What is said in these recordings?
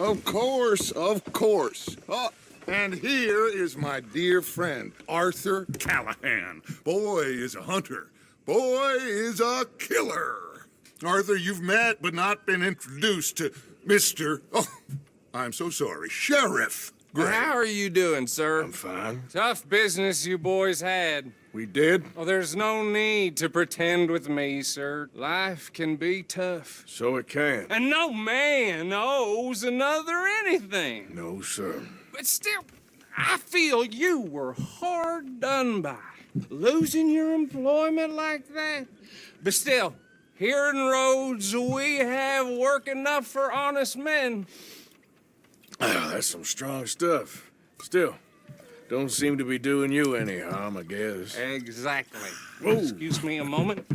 Of course, of course. Oh, and here is my dear friend, Arthur Callahan. Boy is a hunter. Boy is a killer. Arthur, you've met but not been introduced to Mr. Oh, I'm so sorry, Sheriff Gray. How are you doing, sir? I'm fine. Tough business you boys had. We did? Oh, there's no need to pretend with me, sir. Life can be tough. So it can. And no man owes another anything. No, sir. But still, I feel you were hard done by. Losing your employment like that. But still, here in Rhodes, we have work enough for honest men. That's some strong stuff. Still, don't seem to be doing you any harm, I guess. Exactly. Whoa. Excuse me a moment.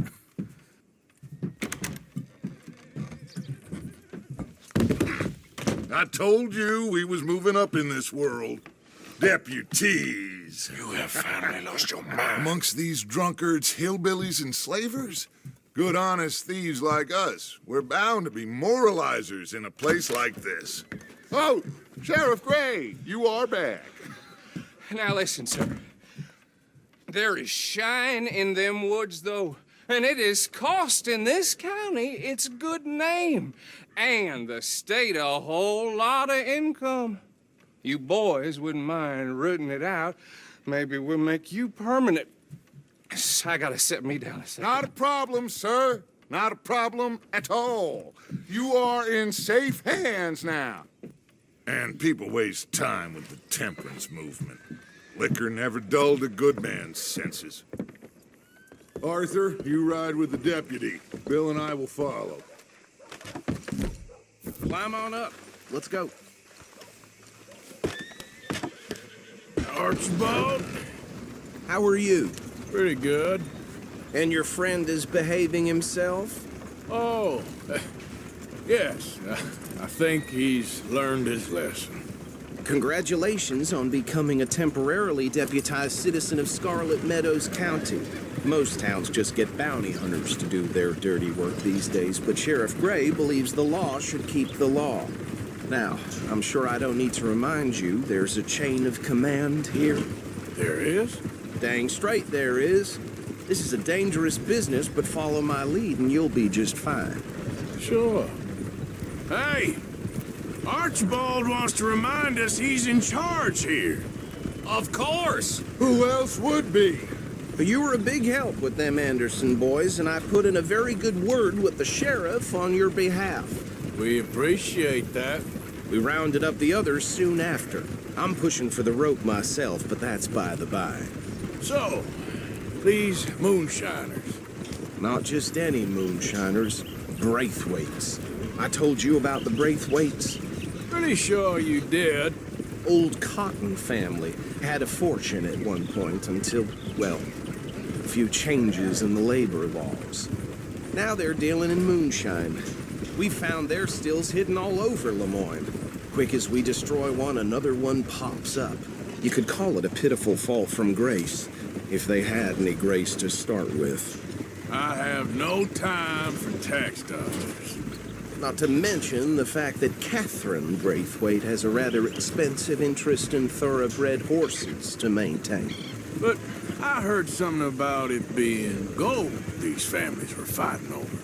I told you we was moving up in this world. Deputies. You have finally lost your mind. Amongst these drunkards, hillbillies, and slavers? Good, honest thieves like us. We're bound to be moralizers in a place like this. Oh, Sheriff Gray, you are back. Now listen, sir. There is shine in them woods, though, and it is costing this county its good name, and the state a whole lot of income. You boys wouldn't mind rooting it out. Maybe we'll make you permanent. I gotta sit me down a second. Not a problem, sir. Not a problem at all. You are in safe hands now. And people waste time with the temperance movement. Liquor never dulled a good man's senses. Arthur, you ride with the deputy. Bill and I will follow. Climb on up. Let's go. Archibald? How are you? Pretty good. And your friend is behaving himself? Oh, yes. I think he's learned his lesson. Congratulations on becoming a temporarily deputized citizen of Scarlet Meadows County. Most towns just get bounty hunters to do their dirty work these days, but Sheriff Gray believes the law should keep the law. Now, I'm sure I don't need to remind you, there's a chain of command here. There is? Dang straight there is. This is a dangerous business, but follow my lead and you'll be just fine. Sure. Hey! Archibald wants to remind us he's in charge here. Of course! Who else would be? But you were a big help with them Anderson boys, and I put in a very good word with the sheriff on your behalf. We appreciate that. We rounded up the others soon after. I'm pushing for the rope myself, but that's by the by. So, these moonshiners. Not just any moonshiners, Braithwaites. I told you about the Braithwaites. Pretty sure you did. Old Cotton family had a fortune at one point until, well, a few changes in the labor laws. Now they're dealing in moonshine. We found their stills hidden all over Lemoyne. Quick as we destroy one, another one pops up. You could call it a pitiful fall from grace, if they had any grace to start with. I have no time for tax dollars. Not to mention the fact that Catherine Braithwaite has a rather expensive interest in thoroughbred horses to maintain. But I heard something about it being gold these families were fighting over.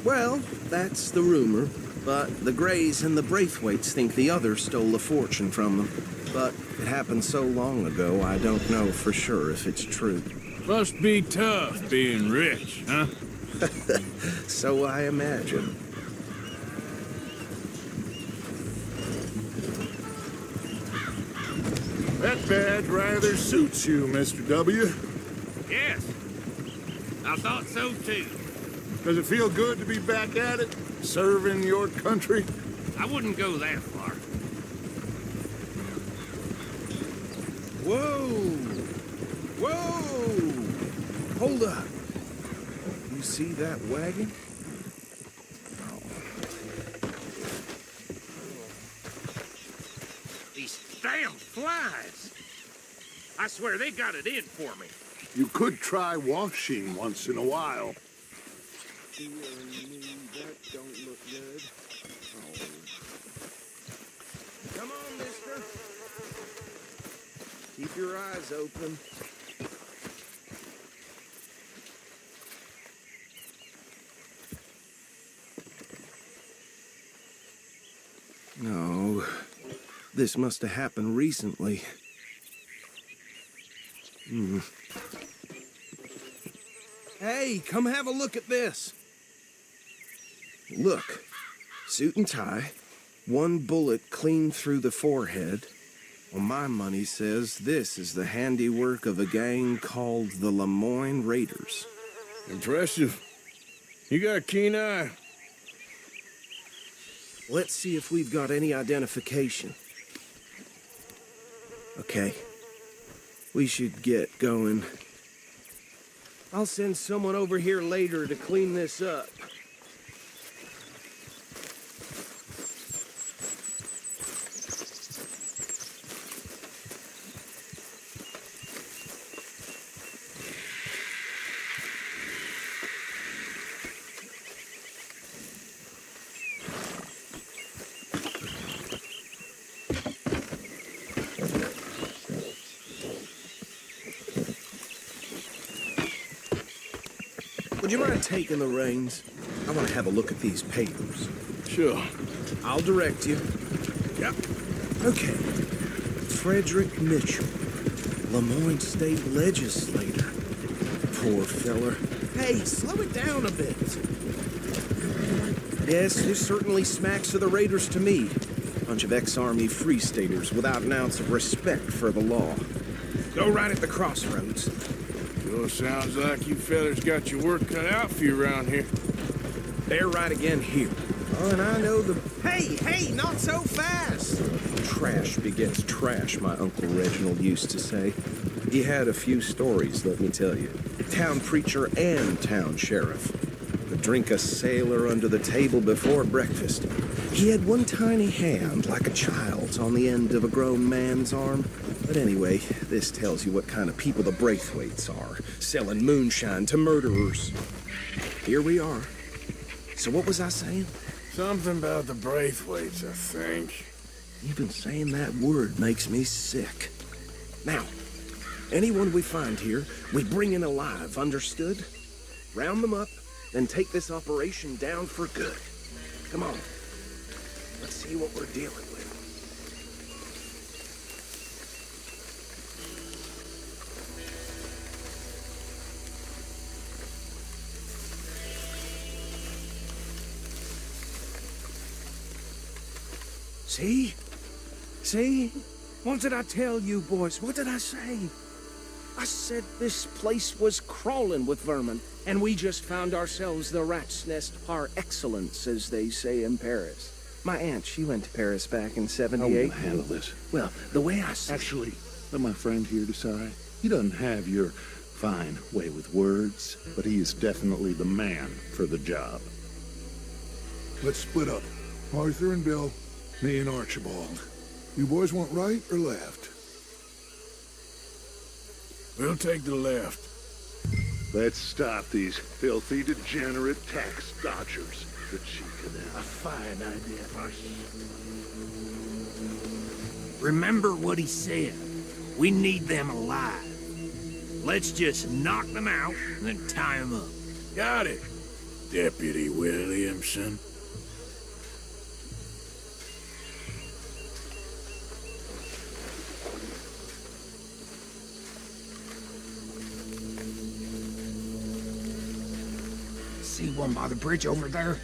Well, that's the rumor. But the Grays and the Braithwaites think the others stole a fortune from them. But it happened so long ago, I don't know for sure if it's true. Must be tough being rich, huh? So I imagine. That badge rather suits you, Mr. W. Yes, I thought so too. Does it feel good to be back at it, serving your country? I wouldn't go that far. Whoa! Whoa! Hold up. You see that wagon? These damn flies. I swear they got it in for me. You could try washing once in a while. That don't look good. keep your eyes open. No, this must have happened recently. Hey, come have a look at this. Look, suit and tie, one bullet clean through the forehead. Well, my money says this is the handiwork of a gang called the Lemoyne Raiders. Impressive. You got a keen eye. Let's see if we've got any identification. Okay. We should get going. I'll send someone over here later to clean this up. Would you mind taking the reins? I want to have a look at these papers. Sure. I'll direct you. Yeah. Okay. Frederick Mitchell, Lemoyne State Legislator. Poor feller. Hey, slow it down a bit. Yes, this certainly smacks of the Raiders to me. Bunch of ex-Army Free Staters without an ounce of respect for the law. Go right at the crossroads. Sure sounds like you fellers got your work cut out for you around here. They're right again here. Oh, and I know the... Hey, not so fast! Trash begets trash, my Uncle Reginald used to say. He had a few stories, let me tell you. Town preacher and town sheriff. Would drink a sailor under the table before breakfast. He had one tiny hand, like a child's, on the end of a grown man's arm. But anyway, this tells you what kind of people the Braithwaites are, selling moonshine to murderers. Here we are. So what was I saying? Something about the Braithwaites, I think. Even saying that word makes me sick. Now, anyone we find here, we bring in alive, understood? Round them up, then take this operation down for good. Come on. Let's see what we're dealing with. See? See? What did I tell you, boys? What did I say? I said this place was crawling with vermin, and we just found ourselves the rat's nest par excellence, as they say in Paris. My aunt, she went to Paris back in '78. How will you handle this? Well, the way I see... Actually, let my friend here decide. He doesn't have your fine way with words, but he is definitely the man for the job. Let's split up. Arthur and Bill, me and Archibald. You boys want right or left? We'll take the left. Let's stop these filthy, degenerate tax dodgers. The cheek of them. A fine idea. Remember what he said. We need them alive. Let's just knock them out and then tie them up. Got it, Deputy Williamson. See one by the bridge over there?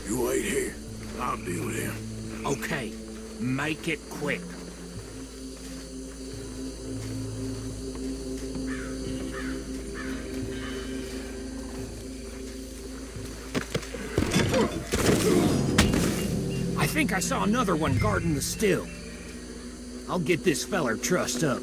You wait here. I'll deal with him. Okay, make it quick. I think think I saw another one guarding the still. I'll get this feller trussed up.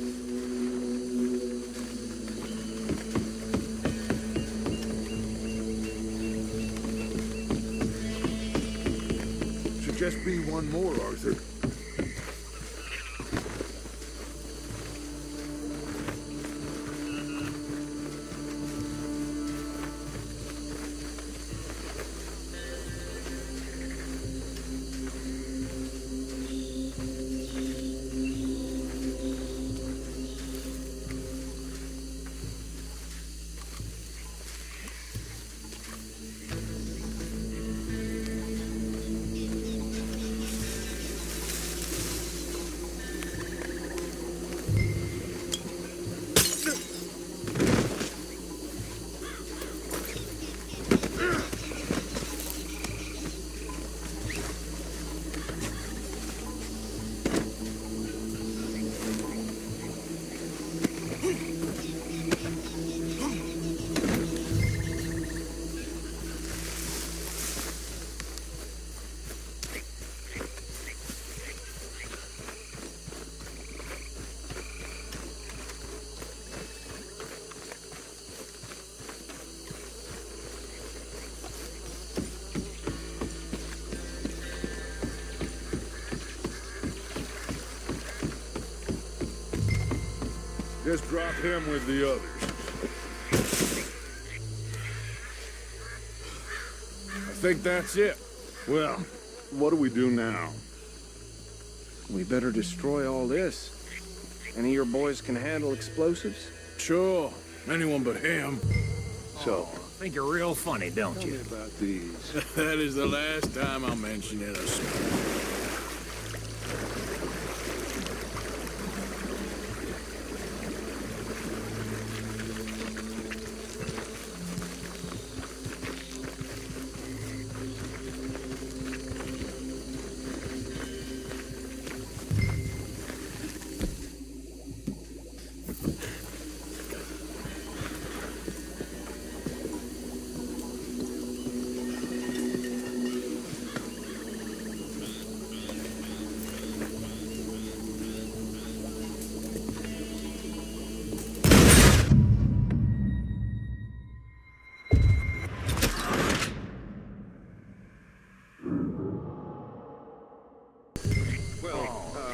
Should just be one more, Arthur. Just drop him with the others. I think that's it. Well, what do we do now? We better destroy all this. Any of your boys can handle explosives? Sure. Anyone but him. So, Think you're real funny, don't tell me you? about these. That is the last time I'll mention it.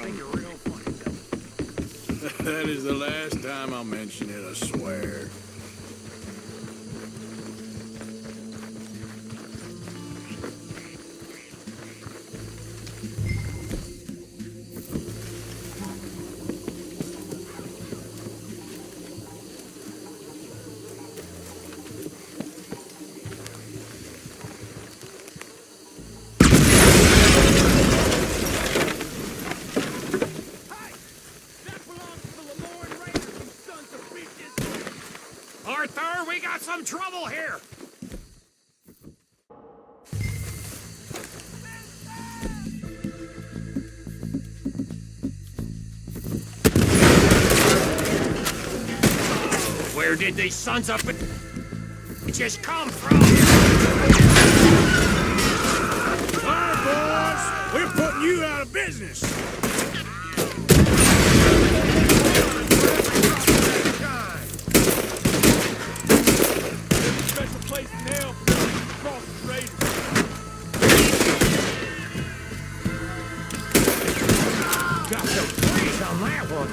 Think you're real funny, don't you? That is the last time I'll mention it, I swear. Arthur, we got some trouble here! Where did these sons of bitches come from? All right, boys! We're putting you out of business! Special place in hell for cross the raiders. Got some freeze on that one.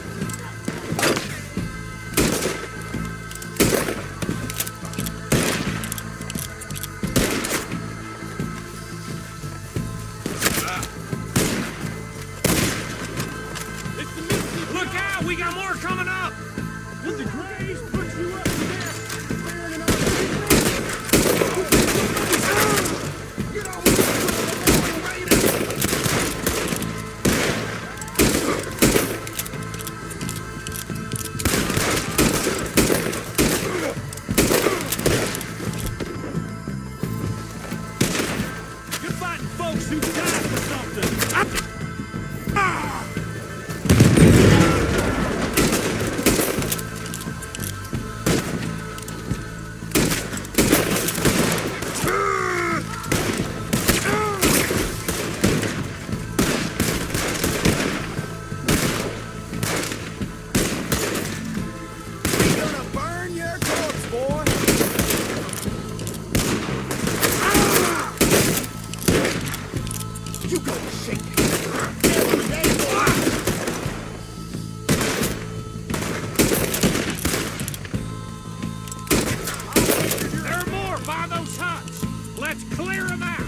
by those huts! Let's clear them out!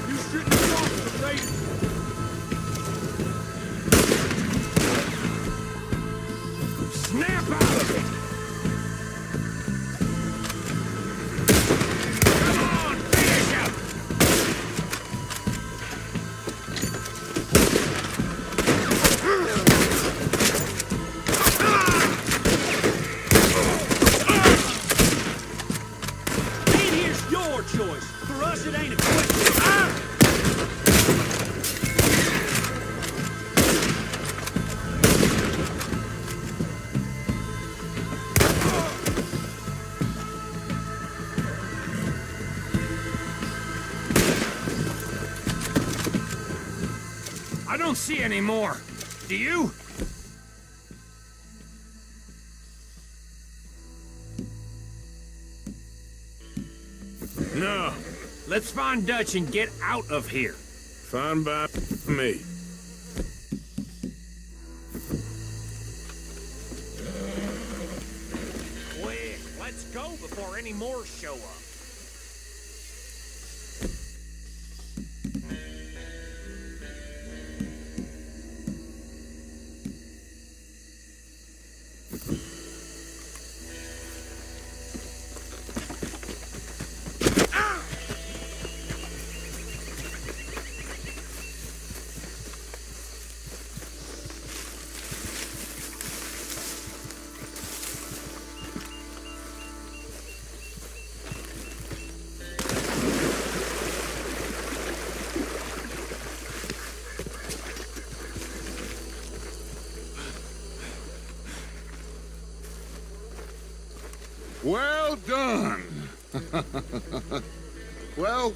You shouldn't cross the raiders. Snap out of it! Come on, finish him! Ain't here's your choice. For us, it ain't a question. I don't see any more. Do you? No, Let's find Dutch and get out of here. fine by me. Quick, let's go before any more show up. Well done. Well,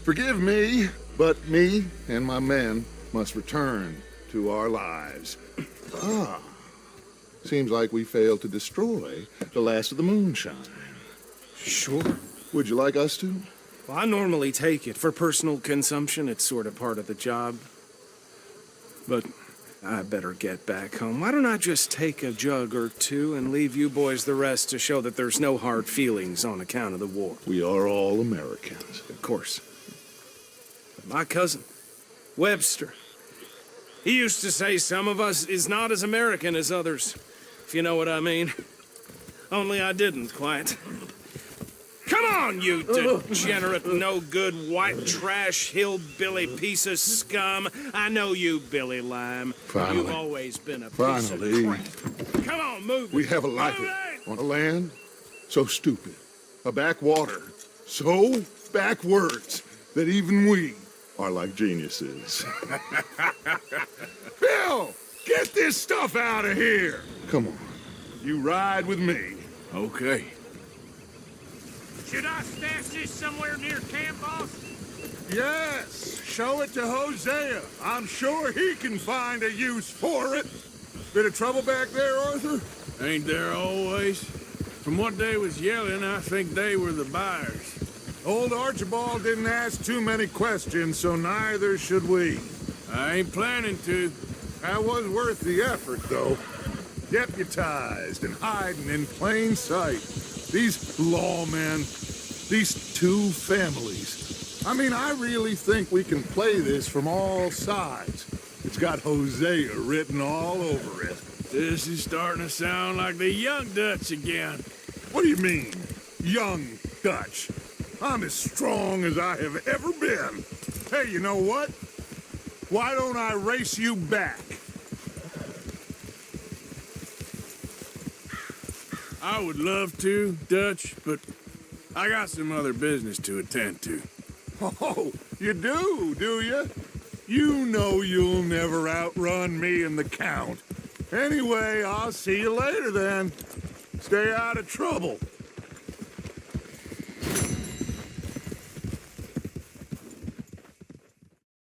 forgive me, but me and my men must return to our lives. Seems like we failed to destroy the last of the moonshine. Sure. Would you like us to? Well, I normally take it. For personal consumption, it's sort of part of the job. But I better get back home. Why don't I just take a jug or two and leave you boys the rest to show that there's no hard feelings on account of the war? We are all Americans. Of course. But my cousin, Webster, he used to say some of us is not as American as others, if you know what I mean. Only I didn't quite. Come on, you degenerate, no-good, white trash, hillbilly piece of scum. I know you, Billy Lime. Finally. You've always been a piece Finally. of crap. Come on, move We it. have a life Move it. on a land so stupid, a backwater so backwards that even we are like geniuses. Bill, get this stuff out of here. Come on, you ride with me. Okay. Should I stash this somewhere near camp, boss? Yes, show it to Hosea. I'm sure he can find a use for it. Bit of trouble back there, Arthur? Ain't there always? From what they was yelling, I think they were the buyers. Old Archibald didn't ask too many questions, so neither should we. I ain't planning to. That was worth the effort, though. Deputized and hiding in plain sight. These lawmen, these two families. I mean, I really think we can play this from all sides. It's got Hosea written all over it. This is starting to sound like the young Dutch again. What do you mean, young Dutch? I'm as strong as I have ever been. Hey, you know what? Why don't I race you back? I would love to, Dutch, but I got some other business to attend to. Oh, you do you? You know you'll never outrun me and the Count. Anyway, I'll see you later then. Stay out of trouble.